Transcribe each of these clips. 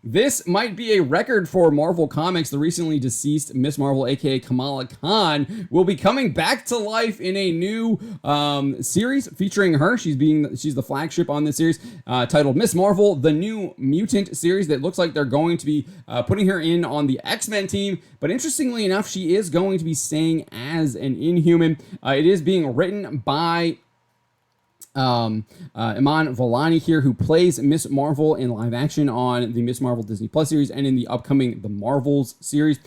This might be a record for Marvel Comics. The recently deceased Miss Marvel, aka Kamala Kahn, will be coming back to life in a new series featuring her. She's the flagship on this series, titled Miss Marvel, the New Mutant series. That looks like they're going to be putting her in on the X-Men team. But interestingly enough, she is going to be staying as an Inhuman. It is being written by Iman Vellani here, who plays Miss Marvel in live action on the Miss Marvel Disney Plus series and in the upcoming The Marvels series,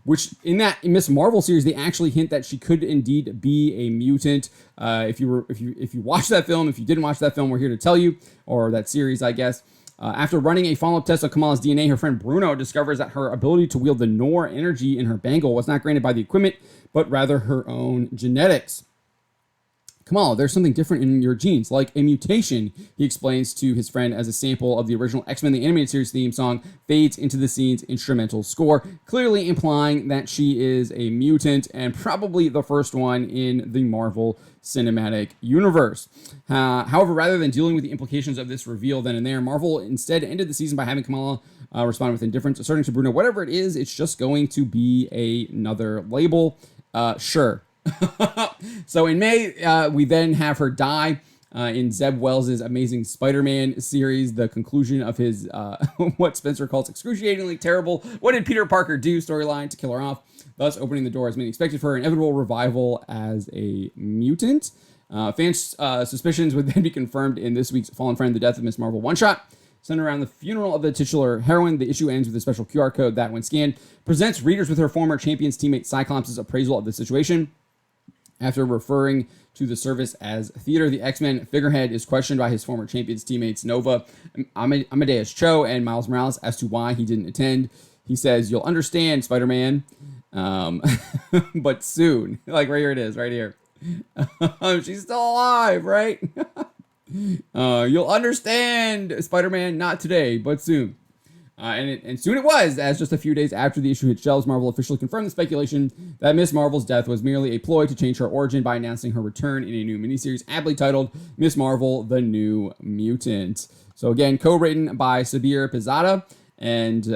which in that Miss Marvel series, they actually hint that she could indeed be a mutant. If you watched that film, if you didn't watch that film, we're here to tell you, or that series, I guess. After running a follow-up test of Kamala's DNA, her friend Bruno discovers that her ability to wield the Noor energy in her bangle was not granted by the equipment, but rather her own genetics. Kamala, there's something different in your genes, like a mutation, he explains to his friend as a sample of the original X-Men the Animated Series theme song fades into the scene's instrumental score, clearly implying that she is a mutant and probably the first one in the Marvel Cinematic Universe. However, rather than dealing with the implications of this reveal then and there, Marvel instead ended the season by having Kamala respond with indifference, asserting to Bruno, whatever it is, it's just going to be another label. Sure. So in May, we then have her die in Zeb Wells' Amazing Spider-Man series, the conclusion of his, what Spencer calls excruciatingly terrible "What Did Peter Parker Do?" storyline to kill her off, thus opening the door as many expected for her inevitable revival as a mutant. Fans' suspicions would then be confirmed in this week's Fallen Friend, The Death of Miss Marvel one-shot. Centered around the funeral of the titular heroine, the issue ends with a special QR code that, when scanned, presents readers with her former Champions teammate Cyclops' appraisal of the situation. After referring to the service as theater, the X-Men figurehead is questioned by his former Champions teammates Nova, Amadeus Cho, and Miles Morales as to why he didn't attend. He says, "You'll understand, Spider-Man, but soon." Like, right here it is, right here. She's still alive, right? You'll understand, Spider-Man, not today, but soon. And soon it was, as just a few days after the issue hit shelves, Marvel officially confirmed the speculation that Miss Marvel's death was merely a ploy to change her origin by announcing her return in a new miniseries aptly titled Miss Marvel, the New Mutant. So again, co-written by Sabir Pizada and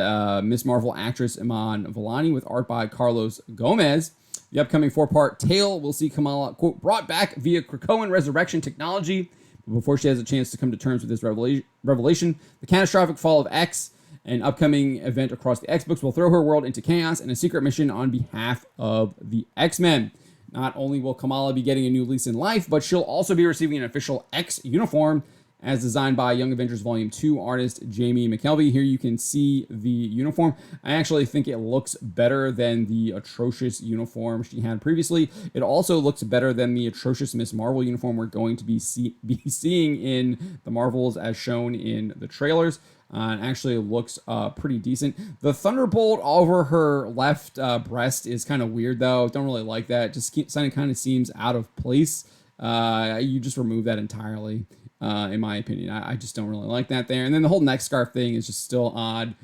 Miss Marvel actress Iman Vellani, with art by Carlos Gomez. The upcoming 4-part tale will see Kamala, quote, brought back via Krakoan resurrection technology. But before she has a chance to come to terms with this revelation, the catastrophic fall of X, an upcoming event across the X-Books, will throw her world into chaos in a secret mission on behalf of the X-Men. Not only will Kamala be getting a new lease in life, but she'll also be receiving an official X uniform as designed by Young Avengers Volume 2 artist Jamie McKelvey. Here you can see the uniform. I actually think it looks better than the atrocious uniform she had previously. It also looks better than the atrocious Miss Marvel uniform we're going to be seeing in the Marvels as shown in the trailers. And actually looks pretty decent. The thunderbolt over her left breast is kind of weird, though. Don't really like that. Just kind of seems out of place. You just remove that entirely, in my opinion. I just don't really like that there. And then the whole neck scarf thing is just still odd.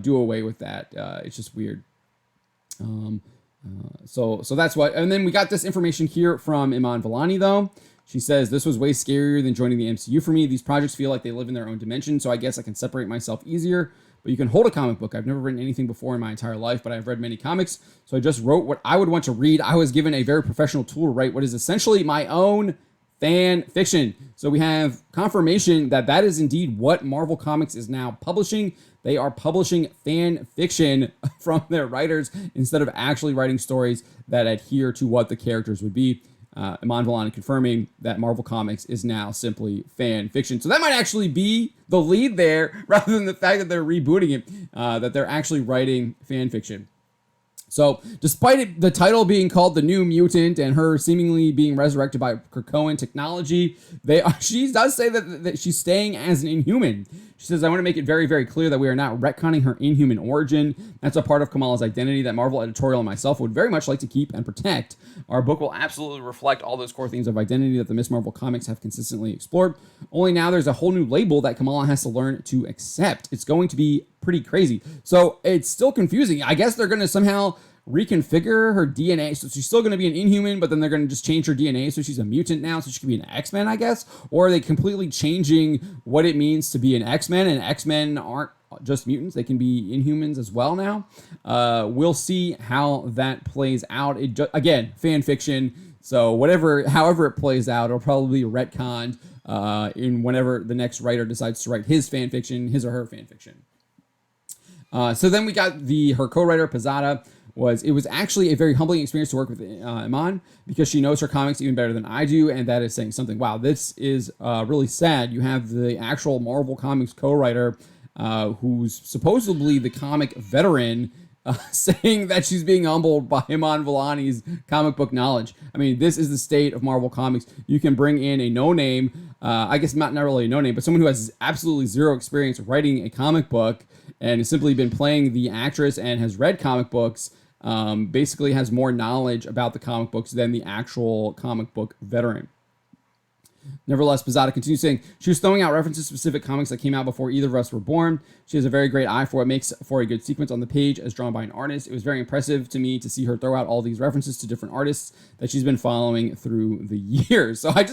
Do away with that. It's just weird. So that's what. And then we got this information here from Iman Vellani, though. She says, "This was way scarier than joining the MCU for me. These projects feel like they live in their own dimension, so I guess I can separate myself easier. But you can hold a comic book. I've never written anything before in my entire life, but I've read many comics, so I just wrote what I would want to read. I was given a very professional tool to write what is essentially my own fan fiction." So we have confirmation that that is indeed what Marvel Comics is now publishing. They are publishing fan fiction from their writers instead of actually writing stories that adhere to what the characters would be. Iman Vellani confirming that Marvel Comics is now simply fan fiction. So that might actually be the lead there, rather than the fact that they're rebooting it, that they're actually writing fan fiction. So despite the title being called The New Mutant and her seemingly being resurrected by Krakoan technology, she does say that she's staying as an Inhuman. She says, "I want to make it very, very clear that we are not retconning her Inhuman origin. That's a part of Kamala's identity that Marvel Editorial and myself would very much like to keep and protect. Our book will absolutely reflect all those core themes of identity that the Miss Marvel comics have consistently explored. Only now there's a whole new label that Kamala has to learn to accept. It's going to be pretty crazy." So it's still confusing. I guess they're going to somehow reconfigure her DNA. So she's still going to be an Inhuman, but then they're going to just change her DNA so she's a mutant now, so she could be an X-Men, I guess. Or are they completely changing what it means to be an X-Men, and X-Men just mutants. They can be Inhumans as well now. We'll see how that plays out. Again, fan fiction. So however it plays out, it'll probably be retconned in whenever the next writer decides to write his or her fan fiction. So then we got her co-writer Pizzata. It was actually a very humbling experience to work with Iman, because she knows her comics even better than I do, and that is saying something. Wow, this is really sad. You have the actual Marvel Comics co-writer, who's supposedly the comic veteran, saying that she's being humbled by Iman Vellani's comic book knowledge. I mean, this is the state of Marvel Comics. You can bring in a no-name, I guess not really a no-name, but someone who has absolutely zero experience writing a comic book and has simply been playing the actress and has read comic books, basically has more knowledge about the comic books than the actual comic book veteran. Nevertheless, Pizzata continues saying, she was throwing out references to specific comics that came out before either of us were born. She has a very great eye for what makes for a good sequence on the page as drawn by an artist. It was very impressive to me to see her throw out all these references to different artists that she's been following through the years. So I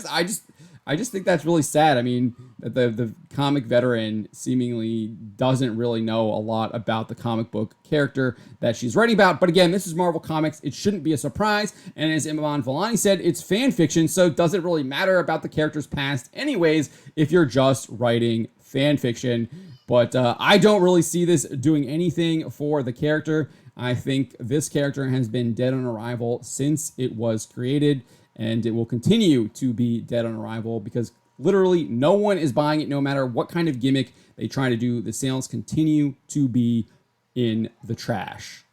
just think that's really sad. I mean, the comic veteran seemingly doesn't really know a lot about the comic book character that she's writing about. But again, this is Marvel Comics. It shouldn't be a surprise. And as Iman Vellani said, it's fan fiction, so it doesn't really matter about the character's past anyways if you're just writing fan fiction. But I don't really see this doing anything for the character. I think this character has been dead on arrival since it was created, and it will continue to be dead on arrival because literally no one is buying it no matter what kind of gimmick they try to do. The sales continue to be in the trash.